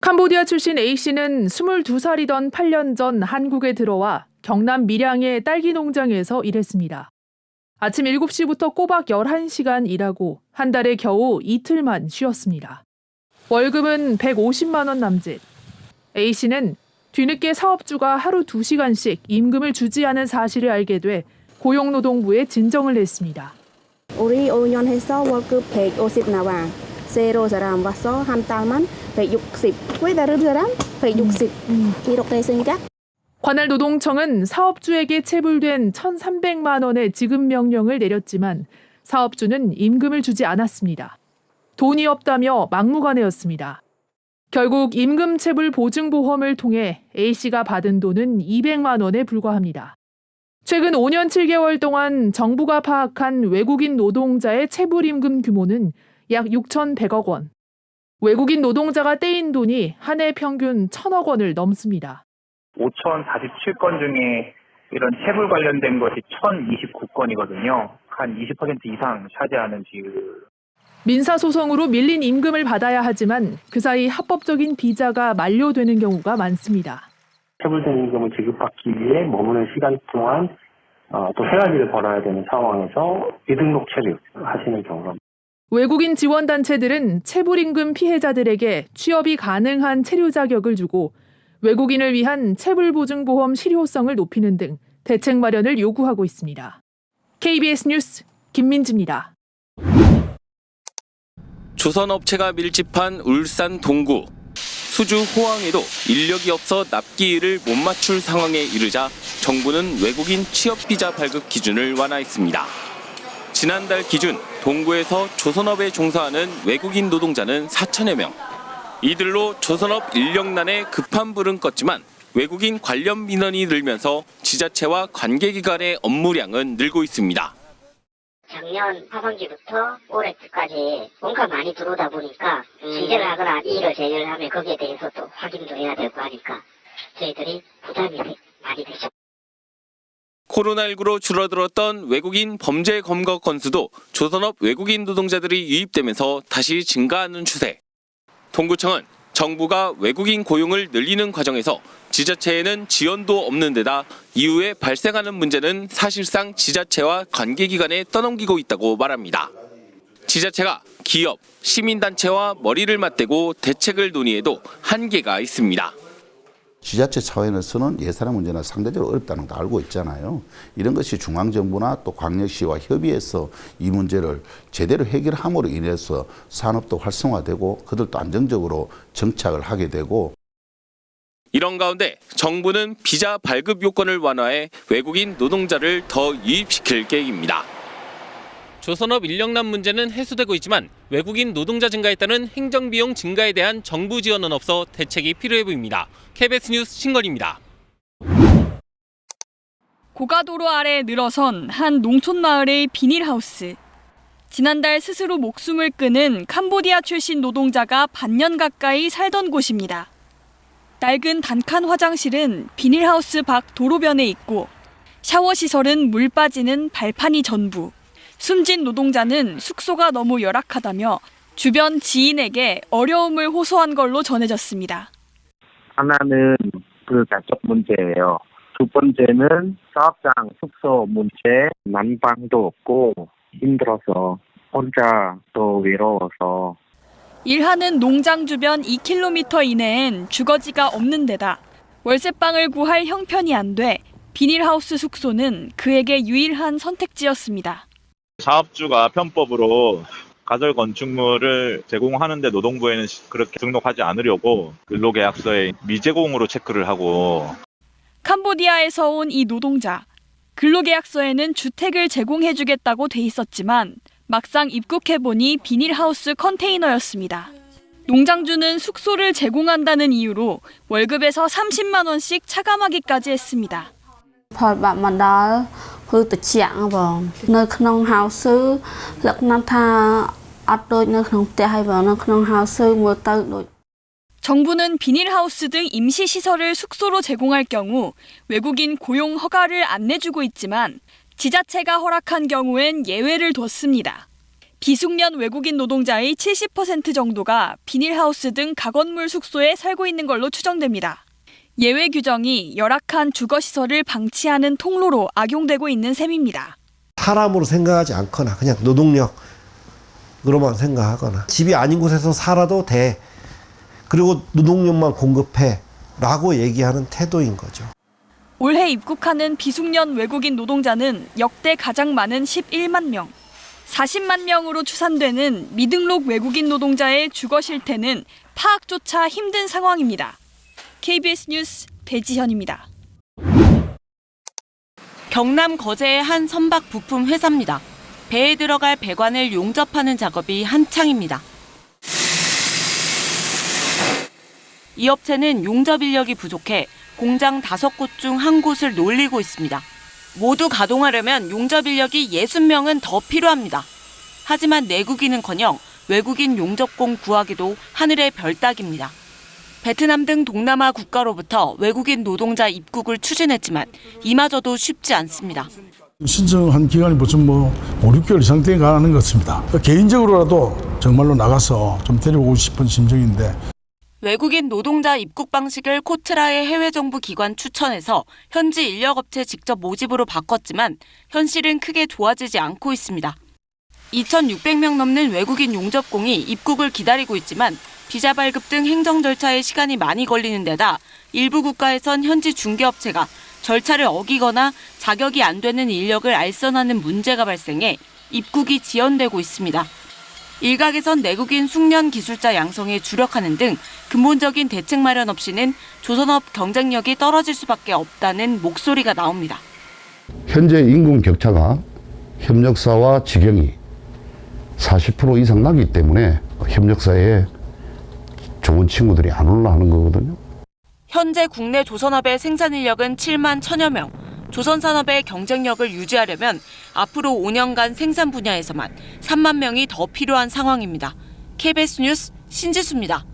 캄보디아 출신 A씨는 22살이던 8년 전 한국에 들어와 경남 밀양의 딸기 농장에서 일했습니다. 아침 7시부터 꼬박 11시간 일하고 한 달에 겨우 이틀만 쉬었습니다. 월급은 150만 원 남짓. A씨는 뒤늦게 사업주가 하루 2시간씩 임금을 주지 않은 사실을 알게 돼 고용노동부에 진정을 냈습니다. 우리 5년 해서 월급 150 나와. 세로 사람 와서 한 달만 160. 왜 다른 사람 160 이렇게 생각? 관할 노동청은 사업주에게 체불된 1,300만 원의 지급 명령을 내렸지만 사업주는 임금을 주지 않았습니다. 돈이 없다며 막무가내였습니다. 결국 임금 체불 보증보험을 통해 A씨가 받은 돈은 200만 원에 불과합니다. 최근 5년 7개월 동안 정부가 파악한 외국인 노동자의 체불임금 규모는 약 6,100억 원. 외국인 노동자가 떼인 돈이 한 해 평균 1,000억 원을 넘습니다. 5,047건 중에 이런 체불 관련된 것이 1,029건이거든요. 한 20% 이상 차지하는 비율. 민사소송으로 밀린 임금을 받아야 하지만 그 사이 합법적인 비자가 만료되는 경우가 많습니다. 체불된 임금을 지급받기 위해 머무는 시간 동안 또 생활비를 벌어야 되는 상황에서 비등록 체류하시는 경우가. 외국인 지원단체들은 체불임금 피해자들에게 취업이 가능한 체류 자격을 주고 외국인을 위한 체불보증보험 실효성을 높이는 등 대책 마련을 요구하고 있습니다. KBS 뉴스 김민지입니다. 조선업체가 밀집한 울산 동구. 수주 호황에도 인력이 없어 납기일을 못 맞출 상황에 이르자 정부는 외국인 취업비자 발급 기준을 완화했습니다. 지난달 기준 동구에서 조선업에 종사하는 외국인 노동자는 4천여 명. 이들로 조선업 인력난에 급한 불은 껐지만 외국인 관련 민원이 늘면서 지자체와 관계기관의 업무량은 늘고 있습니다. 작년 하반기부터 올해 초까지 뭔가 많이 들어오다 보니까 취재를 하거나 일을 제의를 하면 거기에 대해서 또 확인도 해야 되고 하니까 저희들이 부담이 많이 되죠. 코로나19로 줄어들었던 외국인 범죄 검거 건수도 조선업 외국인 노동자들이 유입되면서 다시 증가하는 추세. 동구청은 정부가 외국인 고용을 늘리는 과정에서 지자체에는 지원도 없는 데다 이후에 발생하는 문제는 사실상 지자체와 관계기관에 떠넘기고 있다고 말합니다. 지자체가 기업, 시민단체와 머리를 맞대고 대책을 논의해도 한계가 있습니다. 지자체 차원에서는 예산의 문제는 상대적으로 어렵다는 거 알고 있잖아요. 이런 것이 중앙정부나 또 광역시와 협의해서 이 문제를 제대로 해결함으로 인해서 산업도 활성화되고 그들도 안정적으로 정착을 하게 되고. 이런 가운데 정부는 비자 발급 요건을 완화해 외국인 노동자를 더 유입시킬 계획입니다. 조선업 인력난 문제는 해소되고 있지만 외국인 노동자 증가에 따른 행정비용 증가에 대한 정부 지원은 없어 대책이 필요해 보입니다. KBS 뉴스 신건입니다. 고가도로 아래 늘어선 한 농촌 마을의 비닐하우스. 지난달 스스로 목숨을 끊은 캄보디아 출신 노동자가 반년 가까이 살던 곳입니다. 낡은 단칸 화장실은 비닐하우스 밖 도로변에 있고 샤워 시설은 물 빠지는 발판이 전부. 숨진 노동자는 숙소가 너무 열악하다며 주변 지인에게 어려움을 호소한 걸로 전해졌습니다. 하나는 그 가족 문제예요. 두 번째는 사업장 숙소 문제, 난방도 없고 힘들어서 혼자 또 외로워서. 일하는 농장 주변 2km 이내엔 주거지가 없는 데다 월세방을 구할 형편이 안 돼 비닐하우스 숙소는 그에게 유일한 선택지였습니다. 사업주가 편법으로 가설 건축물을 제공하는데 노동부에는 그렇게 등록하지 않으려고 근로계약서에 미제공으로 체크를 하고. 캄보디아에서 온 이 노동자. 근로계약서에는 주택을 제공해주겠다고 돼 있었지만 막상 입국해보니 비닐하우스 컨테이너였습니다. 농장주는 숙소를 제공한다는 이유로 월급에서 30만 원씩 차감하기까지 했습니다. nơiក្នុងhouseលក្ខណៈថាអត់ដូចនៅក្នុងផ្ទះហើយបើនៅក្នុង houseមើលទៅដូច. 정부는 비닐하우스 등 임시시설을 숙소로 제공할 경우 외국인 고용 허가를 안 내주고 있지만 지자체가 허락한 경우엔 예외를 뒀습니다. 비숙련 외국인 노동자의 70% 정도가 비닐하우스 등 가건물 숙소에 살고 있는 걸로 추정됩니다. 예외 규정이 열악한 주거시설을 방치하는 통로로 악용되고 있는 셈입니다. 사람으로 생각하지 않거나 그냥 노동력으로만 생각하거나 집이 아닌 곳에서 살아도 돼. 그리고 노동력만 공급해 라고 얘기하는 태도인 거죠. 올해 입국하는 비숙련 외국인 노동자는 역대 가장 많은 11만 명. 40만 명으로 추산되는 미등록 외국인 노동자의 주거 실태는 파악조차 힘든 상황입니다. KBS 뉴스 배지현입니다. 경남 거제의 한 선박 부품 회사입니다. 배에 들어갈 배관을 용접하는 작업이 한창입니다. 이 업체는 용접 인력이 부족해 공장 5곳 중 한 곳을 놀리고 있습니다. 모두 가동하려면 용접 인력이 60명은 더 필요합니다. 하지만 내국인은커녕 외국인 용접工구하기도 하늘의 별 따기입니다. 베트남 등 동남아 국가로부터 외국인 노동자 입국을 추진했지만 이마저도 쉽지 않습니다. 신청한 기간이 무슨 5, 6개월 이상 돼 가는 것 같습니다. 개인적으로라도 정말로 나가서 좀 데려오고 싶은 심정인데. 외국인 노동자 입국 방식을 코트라의 해외 정부 기관 추천해서 현지 인력업체 직접 모집으로 바꿨지만 현실은 크게 좋아지지 않고 있습니다. 2,600명 넘는 외국인 용접공이 입국을 기다리고 있지만 비자 발급 등 행정 절차에 시간이 많이 걸리는 데다 일부 국가에선 현지 중개업체가 절차를 어기거나 자격이 안 되는 인력을 알선하는 문제가 발생해 입국이 지연되고 있습니다. 일각에선 내국인 숙련 기술자 양성에 주력하는 등 근본적인 대책 마련 없이는 조선업 경쟁력이 떨어질 수밖에 없다는 목소리가 나옵니다. 현재 임금 격차가 협력사와 직영이 40% 이상 나기 때문에 협력사에 좋은 친구들이 안 올라가는 거거든요. 현재 국내 조선업의 생산 인력은 7만 1,000여 명. 조선산업의 경쟁력을 유지하려면 앞으로 5년간 생산 분야에서만 3만 명이 더 필요한 상황입니다. KBS 뉴스 신지수입니다.